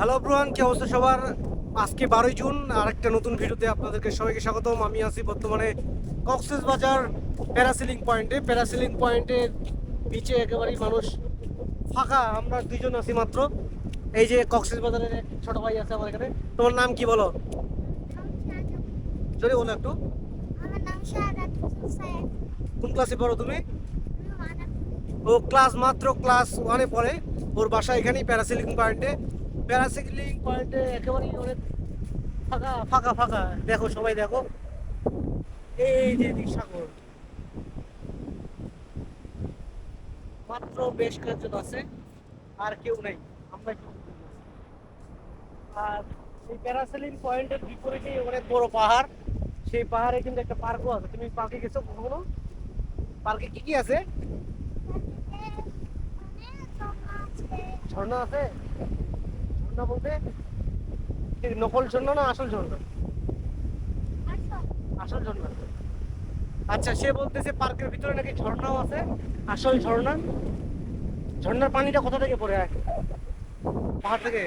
Hello ব্রুয়ান, কি অবস্থা সবার? আজকে 12ই জুন, আর একটা নতুন ভিডিওতে আপনাদেরকে সবাইকে স্বাগতম। আমি আছি বর্তমানে কক্সবাজার প্যারাসিলিং পয়েন্টে। প্যারাসিলিং পয়েন্টের বিচে একেবারেই মানুষ ফাঁকা, আমরা দুইজন আছি মাত্র। এই যে কক্সবাজারের এক ছোট ভাই আছে আমার এখানে। তোমার নাম কি বলো? যদি বলো একটু। আমার নাম শাহাদাত হোসেন সাইদ। কোন ক্লাসে পড়ো তুমি? আমি ওয়ান। ও ক্লাস 1-এ পড়ে। ওর বাসা এখানেই প্যারাসিলিং পয়েন্টে। প্যারাসিলিং পয়েন্টে একেবারেই অনেক ফাঁকা ফাঁকা ফাঁকা। দেখো, সবাই দেখো, এই যে এদিক সাগর, মাত্র বেশ কয়েকজন আছে, আর কেউ নেই। আমরা শুধু দুজন আছি। আর এই প্যারাসেলিং পয়েন্টের বিপরীতেই অনেক বড় পাহাড়। সেই পাহাড়ে কিন্তু একটা পার্কও আছে। তুমি পার্কে গেছো কখনো? পার্কে কি কি আছে? ঝর্ণা আছে? ঝর্ণা বলতে কি, নকল ঝর্ণা না আসল ঝর্ণা? আসল ঝর্ণা। আচ্ছা, সে বলতেছে পার্কের ভিতরে নাকি ঝর্ণাও আছে, আসল ঝর্ণা। ঝর্ণার পানিটা কোথা থেকে পড়ে? পাহাড় থেকে?